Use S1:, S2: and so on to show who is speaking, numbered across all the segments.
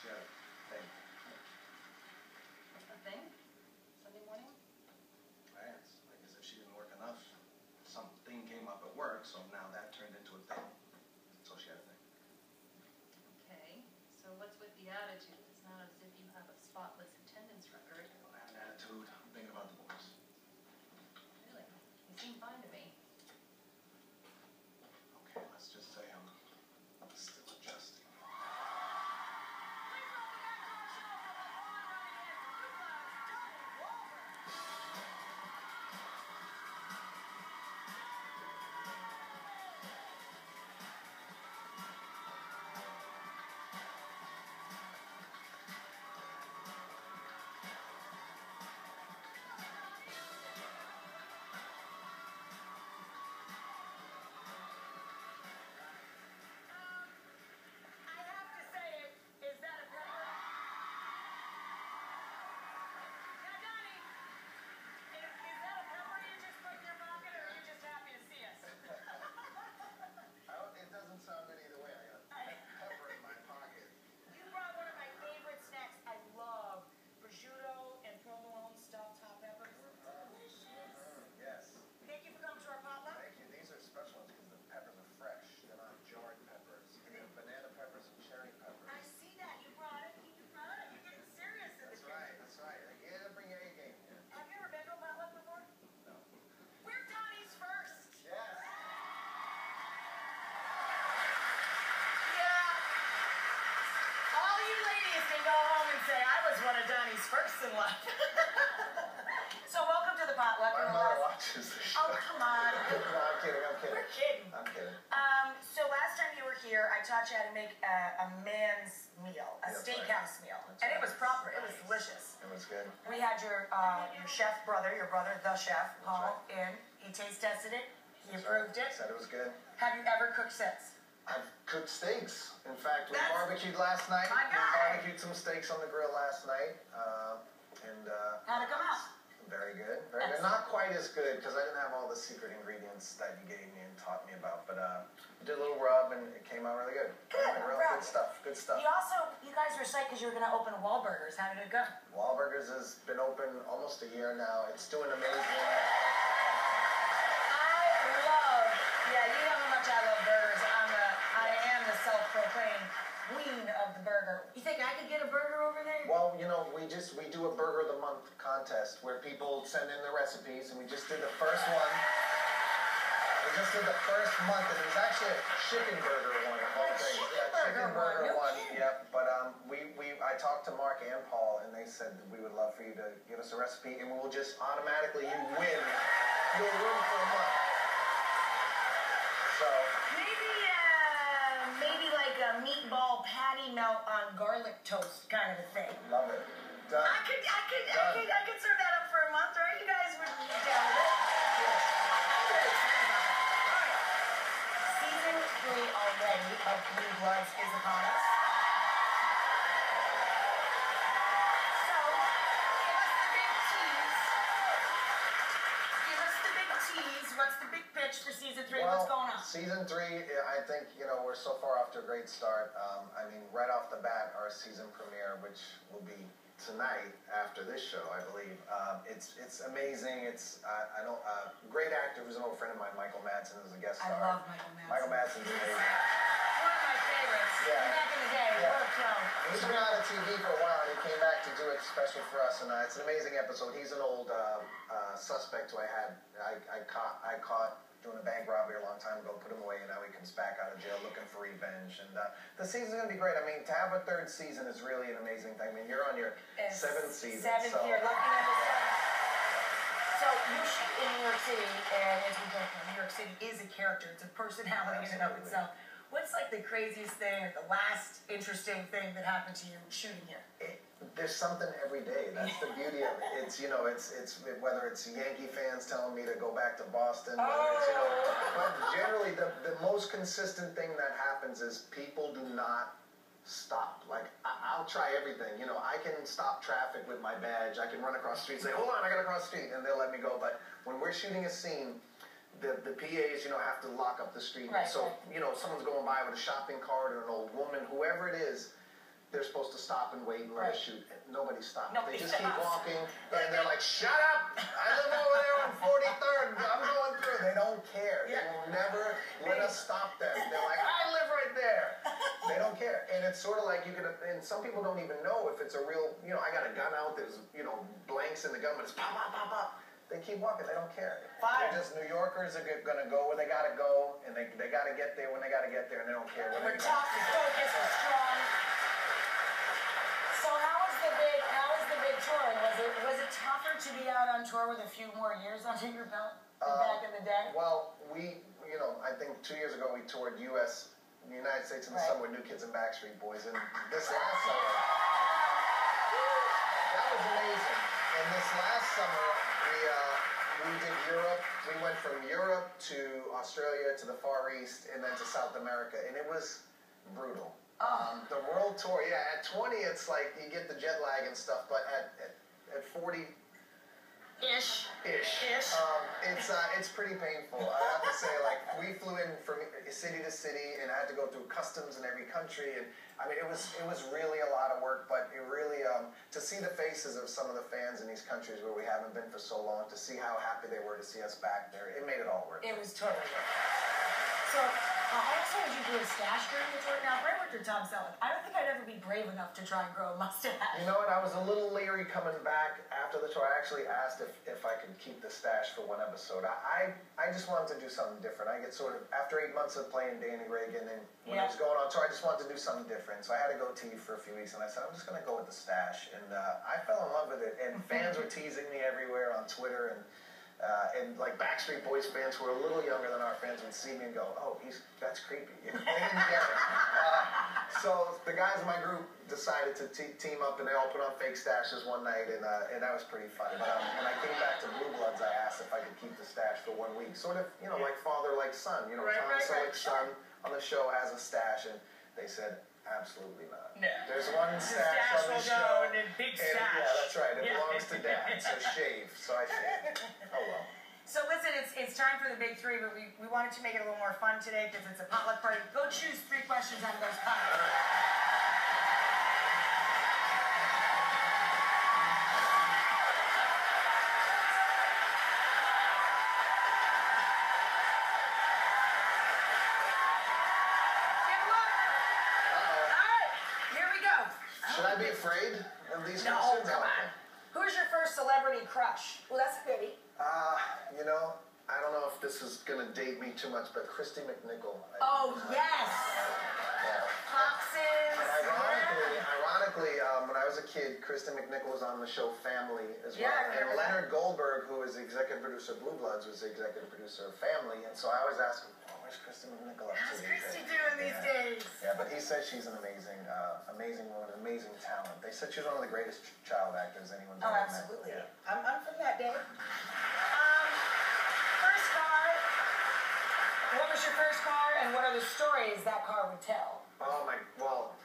S1: She had a thing.
S2: A thing? Sunday morning?
S1: Right. It's like as if she didn't work enough. Something came up at work, so now that turned into a thing. So she had a thing.
S2: Okay. So what's with the attitude? It's not as if you have a spotless attendance record.
S1: I don't have an attitude. I'm thinking about the boys.
S2: Really? You seem fine to me.
S1: Okay, let's just say I'm still adjusting. Sound good either way. I got pepper in my pocket.
S3: You brought one of my favorite snacks. I love prosciutto and provolone stuffed hot peppers. Delicious.
S1: Yes.
S3: Thank you for coming to our potluck.
S1: Thank you. These are special ones because the peppers are fresh. They're not jarred peppers. And they're banana peppers and cherry peppers.
S3: I see that. You brought it. You brought it. You're getting serious in
S1: That's
S3: the
S1: right. That's right. You gotta bring your A game here.
S3: Have you ever been to a potluck before?
S1: No.
S3: We're Donnie's first.
S1: Yes.
S3: All you ladies can go home and say, I was one of Donnie's first in life. So welcome to the potluck.
S1: My mother watches the show.
S3: Oh, come on.
S1: No, I'm kidding. I'm kidding.
S3: We're kidding.
S1: I'm kidding.
S3: So last time you were here, I taught you how to make a man's meal, a
S1: That's
S3: steakhouse meal.
S1: That's
S3: And it
S1: right.
S3: was proper. It was delicious.
S1: It was good.
S3: We had your chef brother, the chef, Paul, in. He taste tested it. He approved it.
S1: Said it was good.
S3: Have you ever cooked since?
S1: I've cooked steaks. In fact, we
S3: That's
S1: barbecued last night.
S3: my
S1: We
S3: guy.
S1: barbecued some steaks on the grill last night.
S3: How'd it come out?
S1: Very good. Very good. Not quite as good because I didn't have all the secret ingredients that you gave me and taught me about. But we did a little rub and it came out really good.
S3: Good.
S1: On the grill. Good stuff. Good stuff.
S3: You guys were psyched because you were going to open wahlbergers. How did it go?
S1: Wahlbergers has been open almost a year now. It's doing amazing.
S3: Yeah, you know how much I love burgers. I am the self-proclaimed queen of the burger. You think I could get a burger over there?
S1: Well, you know, we do a Burger of the Month contest where people send in their recipes, and we just did the first one. We just did the first month, and it was actually a chicken burger one of all things.
S3: Chicken burger one.
S1: Yep. But I talked to Mark and Paul, and they said that we would love for you to give us a recipe, and we will just automatically win your room for a month. So
S3: maybe like a meatball patty melt on garlic toast kind of a thing.
S1: love it. Done.
S3: I could serve that up for a month, right? You guys would be down with it.
S1: Yes.
S3: I'm very excited about it. All right. Season 3 already of Blue Bloods is upon us. So, give us the big tease. Give us the big tease. What's the big pitch for season 3?
S1: Well,
S3: What's going on?
S1: Season 3, I think, you know, we're so far off to a great start. I mean, right off the bat, our season premiere, which will be tonight after this show, I believe. It's amazing. It's great actor who's an old friend of mine, Michael Madsen, is a guest star.
S3: I love Michael Madsen.
S1: Michael Madsen's amazing.
S3: One of my favorites.
S1: Yeah.
S3: Back in the day,
S1: Yeah.
S3: what a pro.
S1: He's been out of TV for a while, and he came back to do it special for us, and it's an amazing episode. He's an old suspect who I caught doing a bank robbery a long time ago, put him away, and now he comes back out of jail looking for revenge. And the season's going to be great. I mean, to have a third season is really an amazing thing. I mean, you're on your 7th season.
S3: Seventh year, lucky number 7. So you shoot in New York City, and as we both know, New York City is a character. It's a personality in and of itself. What's like the craziest thing or the last interesting thing that happened to you shooting here?
S1: There's something every day. That's the beauty of it. It's, you know, it's whether it's Yankee fans telling me to go back to Boston, whether it's, you know, but generally the most consistent thing that happens is people do not stop. Like, I'll try everything. You know, I can stop traffic with my badge. I can run across the street and say, hold on, I got to cross the street, and they'll let me go. But when we're shooting a scene, the PAs, you know, have to lock up the street.
S3: Right,
S1: so, you know, someone's going by with a shopping cart or an old woman, whoever it is, they're supposed to stop and wait and let us shoot. And nobody stopped.
S3: Nobody
S1: They just keep
S3: stops.
S1: walking, and they're like, shut up! I live over there on 43rd. I'm going through. They don't care. They will never let us stop them. They're like, I live right there. They don't care. And it's sort of like you can, and some people don't even know if it's a real, you know, I got a gun out, there's, you know, blanks in the gun, but it's pop, pop, pop, pop. They keep walking. They don't care.
S3: Fire.
S1: They're just New Yorkers are going to go where they got to go, and they got to get there when they got to get there, and they don't care.
S3: We're tough, we're focused, we're strong. So how was the big touring? Was it tougher to be out on tour with a few more years under your belt than back in the day?
S1: Well, you know, I think 2 years ago we toured the United States in the summer with New Kids and Backstreet Boys, and this last summer, that was amazing. And this last summer, we did Europe. We went from Europe to Australia to the Far East and then to South America, and it was brutal. The world tour, yeah, at 20 it's like you get the jet lag and stuff, but at 40...
S3: Ish.
S1: It's pretty painful. I have to say, like, we flew in from city to city, and I had to go through customs in every country, and I mean, it was really a lot of work, but it really, to see the faces of some of the fans in these countries where we haven't been for so long, to see how happy they were to see us back there, it made it all worth it.
S3: It was totally worth it. So, also as you do a stash during the tour, now, right with your Tom Selleck, I don't think I'd ever be brave enough to try and grow a mustache.
S1: You know what, I was a little leery coming back after the tour. I actually asked if I could keep the stash for one episode. I just wanted to do something different. I get sort of, after 8 months of playing Danny Reagan, and when I was going on tour, I just wanted to do something different. So I had to go goatee for a few weeks, and I said, I'm just going to go with the stash. And I fell in love with it, and fans were teasing me everywhere on Twitter, and like Backstreet Boys fans who were a little younger than our fans would see me and go, oh, that's creepy. They didn't get it. So the guys in my group decided to team up, and they all put on fake stashes one night, and that was pretty fun. But when I came back to Blue Bloods, I asked if I could keep the stash for 1 week. Sort of, you know, like father, like son. You know, Tom Selleck's son on the show has a stash, and they said, absolutely not.
S3: No.
S1: There's one stash on the show.
S3: And a big stash.
S1: Yeah, that's right. It belongs to Dad, so shave. So I shaved. Oh, well.
S3: So listen, it's time for the big three, but we wanted to make it a little more fun today because it's a potluck party. Go choose 3 questions out of those 5.
S1: Should I be afraid of these
S3: questions?
S1: questions?
S3: No, come on. Who's your first celebrity crush? Well, that's a goodie.
S1: You know, I don't know if this is going to date me too much, but Christy McNichol.
S3: Oh, yes. Foxes.
S1: And ironically, when I was a kid, Christy McNichol was on the show Family as well.
S3: Yeah,
S1: and Leonard Goldberg, who was the executive producer of Blue Bloods, was the executive producer of Family. And so I always ask him, oh, where's Christy McNichol up to
S3: How's
S1: these
S3: Christy
S1: days?
S3: doing these days?
S1: Yeah, but he says she's an amazing woman, amazing talent. They said she's one of the greatest child actors anyone's ever met.
S3: Absolutely.
S1: Yeah.
S3: I'm from that day. First car. What was your first car, and what are the stories that car would tell?
S1: Oh my, well,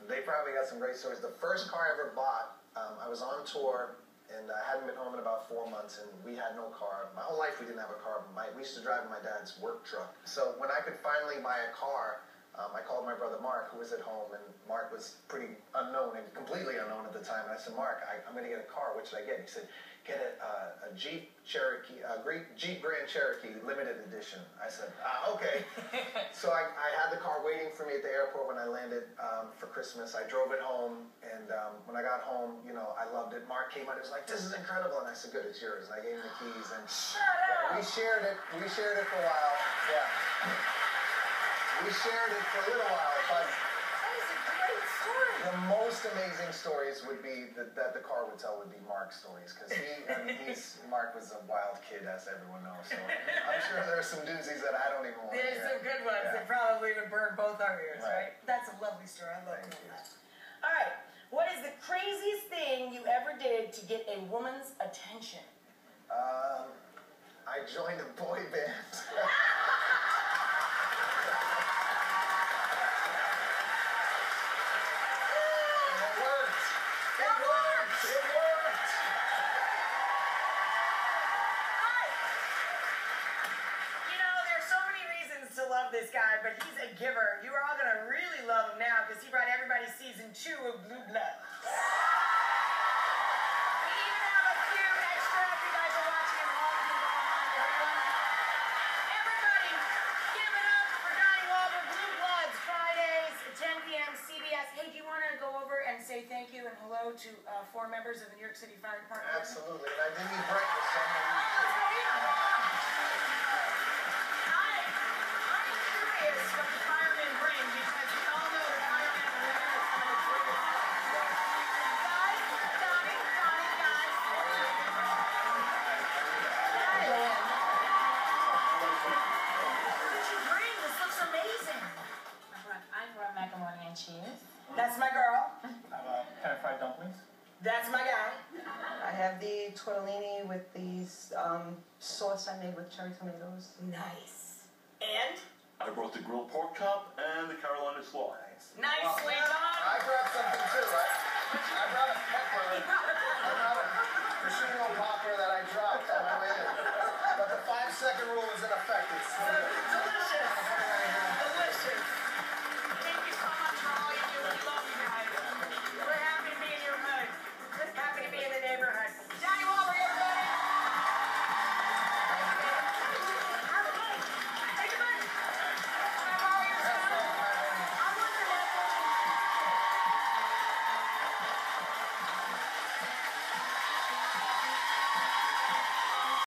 S1: they probably got some great stories. The first car I ever bought, I was on tour, and I hadn't been home in about 4 months, and we had no car. My whole life we didn't have a car. We used to drive in my dad's work truck. So when I could finally buy a car, I called my brother Mark, who was at home, and Mark was pretty unknown and completely unknown at the time. And I said, Mark, I'm going to get a car. What should I get? He said, get a Jeep Cherokee, Jeep Grand Cherokee limited edition. I said, okay. So I had the car waiting for me at the airport when I landed for Christmas. I drove it home, and when I got home, you know, I loved it. Mark came out, he was like, this is incredible. And I said, good, it's yours. And I gave him the keys, and we shared it. We shared it for a while. Yeah. We shared it for a little while, but
S3: that is a great story.
S1: The most amazing stories would be that the car would tell would be Mark's stories, because Mark was a wild kid, as everyone knows. So I'm sure there are some doozies that I don't even want to hear.
S3: There's some good ones that probably would burn both our ears, right? That's a lovely story. I love that. All right. What is the craziest thing you ever did to get a woman's attention?
S1: I joined a boy band.
S3: This guy, but he's a giver. You are all going to really love him now because he brought everybody season 2 of Blue Bloods. We even have a few extra if you guys are watching at home. Everybody, give it up for Donnie Wahlberg, Blue Bloods, Fridays at 10 p.m. CBS. Hey, do you want to go over and say thank you and hello to 4 members of the New York City Fire Department?
S1: Absolutely, and I didn't eat breakfast, so I'm
S3: I'm curious what the firemen bring because we all know the firemen are living at some of the greatest. Guys, Donnie, guys. What did you bring? This looks amazing.
S4: I brought macaroni and cheese.
S3: That's my girl.
S5: I have pan-fried dumplings.
S3: That's my guy.
S6: I have the tortellini with the sauce I made with cherry tomatoes.
S3: Nice. And?
S7: I brought the grilled pork chop and the Carolina slaw.
S3: Nicely done.
S1: I brought something too. I brought a pepper. I brought a prosciutto popper that I dropped on my way in. But the 5-second rule is in effect. It's